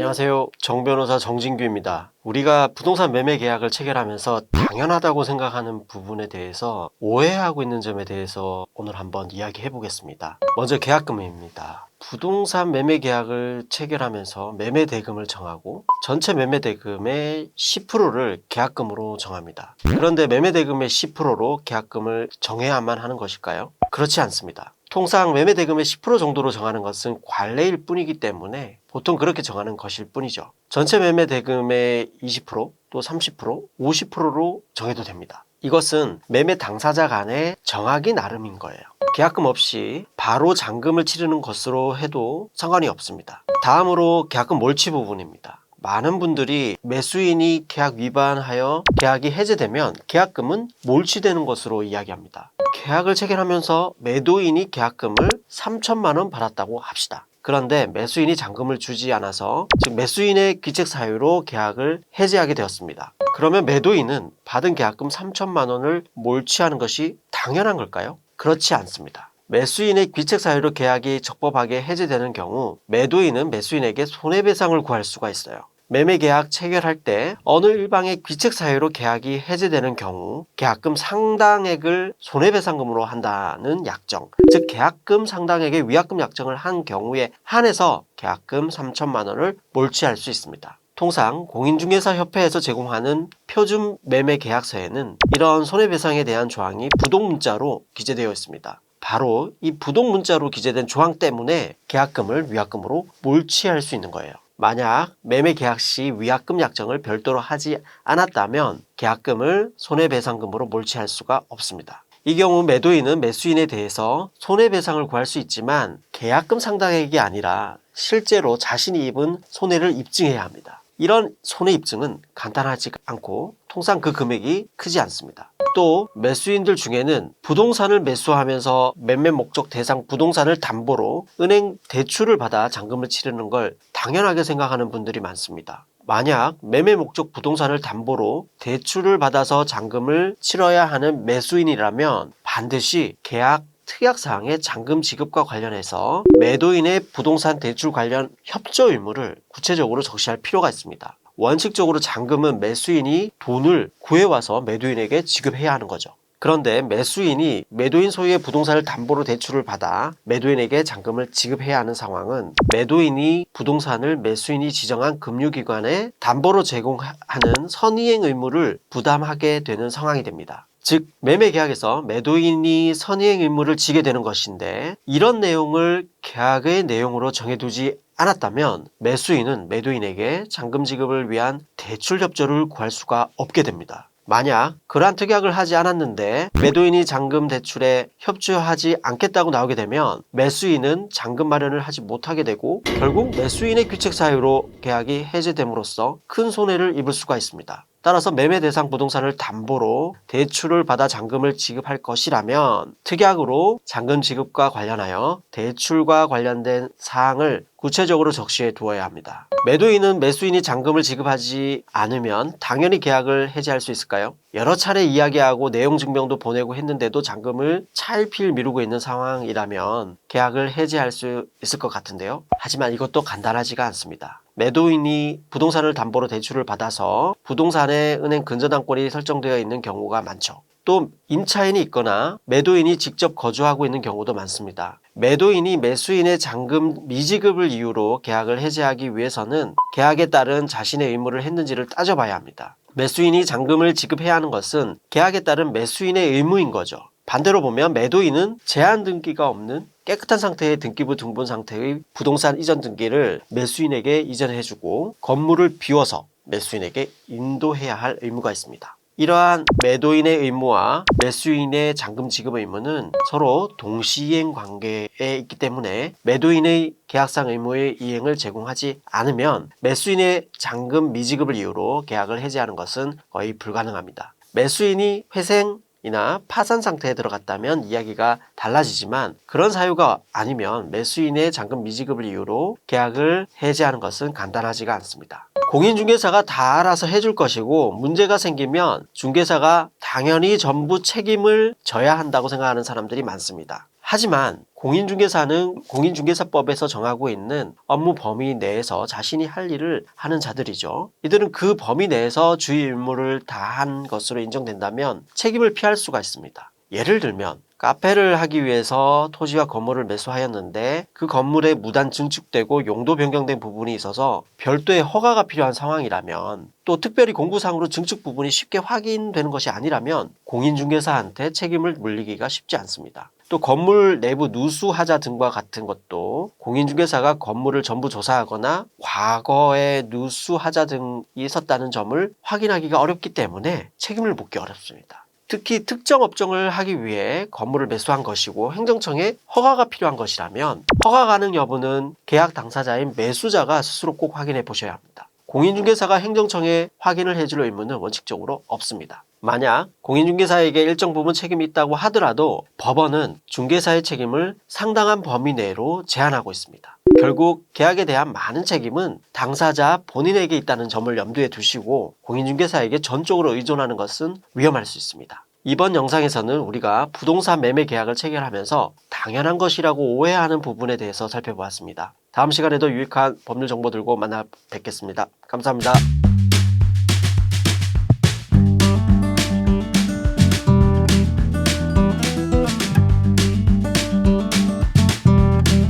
안녕하세요. 정변호사 정진규입니다. 우리가 부동산 매매 계약을 체결하면서 당연하다고 생각하는 부분에 대해서 오해하고 있는 점에 대해서 오늘 한번 이야기해 보겠습니다. 먼저 계약금입니다. 부동산 매매 계약을 체결하면서 매매 대금을 정하고 전체 매매 대금의 10%를 계약금으로 정합니다. 그런데 매매 대금의 10%로 계약금을 정해야만 하는 것일까요? 그렇지 않습니다. 통상 매매 대금의 10% 정도로 정하는 것은 관례일 뿐이기 때문에 보통 그렇게 정하는 것일 뿐이죠. 전체 매매 대금의 20%, 또 30%, 50%로 정해도 됩니다. 이것은 매매 당사자 간에 정하기 나름인 거예요. 계약금 없이 바로 잔금을 치르는 것으로 해도 상관이 없습니다. 다음으로 계약금 몰치 부분입니다. 많은 분들이 매수인이 계약 위반하여 계약이 해제되면 계약금은 몰치되는 것으로 이야기합니다. 계약을 체결하면서 매도인이 계약금을 3천만 원 받았다고 합시다. 그런데 매수인이 잔금을 주지 않아서, 즉 매수인의 귀책 사유로 계약을 해제하게 되었습니다. 그러면 매도인은 받은 계약금 3천만 원을 몰치하는 것이 당연한 걸까요? 그렇지 않습니다. 매수인의 귀책 사유로 계약이 적법하게 해제되는 경우 매도인은 매수인에게 손해배상을 구할 수가 있어요. 매매 계약 체결할 때 어느 일방의 귀책 사유로 계약이 해제되는 경우 계약금 상당액을 손해배상금으로 한다는 약정, 즉 계약금 상당액의 위약금 약정을 한 경우에 한해서 계약금 3천만 원을 몰치할 수 있습니다. 통상 공인중개사협회에서 제공하는 표준 매매 계약서에는 이런 손해배상에 대한 조항이 부동문자로 기재되어 있습니다. 바로 이 부동문자로 기재된 조항 때문에 계약금을 위약금으로 몰치할 수 있는 거예요. 만약 매매 계약 시 위약금 약정을 별도로 하지 않았다면 계약금을 손해배상금으로 몰치할 수가 없습니다. 이 경우 매도인은 매수인에 대해서 손해배상을 구할 수 있지만 계약금 상당액이 아니라 실제로 자신이 입은 손해를 입증해야 합니다. 이런 손해 입증은 간단하지 않고 통상 그 금액이 크지 않습니다. 또 매수인들 중에는 부동산을 매수하면서 매매 목적 대상 부동산을 담보로 은행 대출을 받아 잔금을 치르는 걸 당연하게 생각하는 분들이 많습니다. 만약 매매 목적 부동산을 담보로 대출을 받아서 잔금을 치러야 하는 매수인이라면 반드시 계약 특약사항의 잔금 지급과 관련해서 매도인의 부동산 대출 관련 협조 의무를 구체적으로 적시할 필요가 있습니다. 원칙적으로 잔금은 매수인이 돈을 구해와서 매도인에게 지급해야 하는 거죠. 그런데 매수인이 매도인 소유의 부동산을 담보로 대출을 받아 매도인에게 잔금을 지급해야 하는 상황은 매도인이 부동산을 매수인이 지정한 금융기관에 담보로 제공하는 선이행 의무를 부담하게 되는 상황이 됩니다. 즉 매매 계약에서 매도인이 선이행 의무를 지게 되는 것인데 이런 내용을 계약의 내용으로 정해두지 않았다면 매수인은 매도인에게 잔금 지급을 위한 대출 협조를 구할 수가 없게 됩니다. 만약 그러한 특약을 하지 않았는데 매도인이 잔금 대출에 협조하지 않겠다고 나오게 되면 매수인은 잔금 마련을 하지 못하게 되고 결국 매수인의 귀책 사유로 계약이 해제됨으로써 큰 손해를 입을 수가 있습니다. 따라서 매매 대상 부동산을 담보로 대출을 받아 잔금을 지급할 것이라면 특약으로 잔금 지급과 관련하여 대출과 관련된 사항을 구체적으로 적시해 두어야 합니다. 매도인은 매수인이 잔금을 지급하지 않으면 당연히 계약을 해지할 수 있을까요? 여러 차례 이야기하고 내용 증명도 보내고 했는데도 잔금을 차일피일 미루고 있는 상황이라면 계약을 해지할 수 있을 것 같은데요. 하지만 이것도 간단하지가 않습니다. 매도인이 부동산을 담보로 대출을 받아서 부동산에 은행 근저당권이 설정되어 있는 경우가 많죠. 또 임차인이 있거나 매도인이 직접 거주하고 있는 경우도 많습니다. 매도인이 매수인의 잔금 미지급을 이유로 계약을 해지하기 위해서는 계약에 따른 자신의 의무를 했는지를 따져봐야 합니다. 매수인이 잔금을 지급해야 하는 것은 계약에 따른 매수인의 의무인 거죠. 반대로 보면 매도인은 제한 등기가 없는 깨끗한 상태의 등기부 등본 상태의 부동산 이전 등기를 매수인에게 이전해주고 건물을 비워서 매수인에게 인도해야 할 의무가 있습니다. 이러한 매도인의 의무와 매수인의 잔금 지급 의무는 서로 동시이행 관계에 있기 때문에 매도인의 계약상 의무의 이행을 제공하지 않으면 매수인의 잔금 미지급을 이유로 계약을 해지하는 것은 거의 불가능합니다. 매수인이 회생 이나 파산 상태에 들어갔다면 이야기가 달라지지만 그런 사유가 아니면 매수인의 잔금 미지급을 이유로 계약을 해지하는 것은 간단하지가 않습니다. 공인중개사가 다 알아서 해줄 것이고 문제가 생기면 중개사가 당연히 전부 책임을 져야 한다고 생각하는 사람들이 많습니다. 하지만 공인중개사는 공인중개사법에서 정하고 있는 업무 범위 내에서 자신이 할 일을 하는 자들이죠. 이들은 그 범위 내에서 주의 의무를 다한 것으로 인정된다면 책임을 피할 수가 있습니다. 예를 들면 카페를 하기 위해서 토지와 건물을 매수하였는데 그 건물에 무단 증축되고 용도 변경된 부분이 있어서 별도의 허가가 필요한 상황이라면, 또 특별히 공구상으로 증축 부분이 쉽게 확인되는 것이 아니라면 공인중개사한테 책임을 물리기가 쉽지 않습니다. 또 건물 내부 누수 하자 등과 같은 것도 공인중개사가 건물을 전부 조사하거나 과거에 누수 하자 등이 있었다는 점을 확인하기가 어렵기 때문에 책임을 묻기 어렵습니다. 특히 특정 업종을 하기 위해 건물을 매수한 것이고 행정청에 허가가 필요한 것이라면 허가 가능 여부는 계약 당사자인 매수자가 스스로 꼭 확인해 보셔야 합니다. 공인중개사가 행정청에 확인을 해줄 의무는 원칙적으로 없습니다. 만약 공인중개사에게 일정 부분 책임이 있다고 하더라도 법원은 중개사의 책임을 상당한 범위 내로 제한하고 있습니다. 결국 계약에 대한 많은 책임은 당사자 본인에게 있다는 점을 염두에 두시고 공인중개사에게 전적으로 의존하는 것은 위험할 수 있습니다. 이번 영상에서는 우리가 부동산 매매 계약을 체결하면서 당연한 것이라고 오해하는 부분에 대해서 살펴보았습니다. 다음 시간에도 유익한 법률 정보 들고 만나 뵙겠습니다. 감사합니다.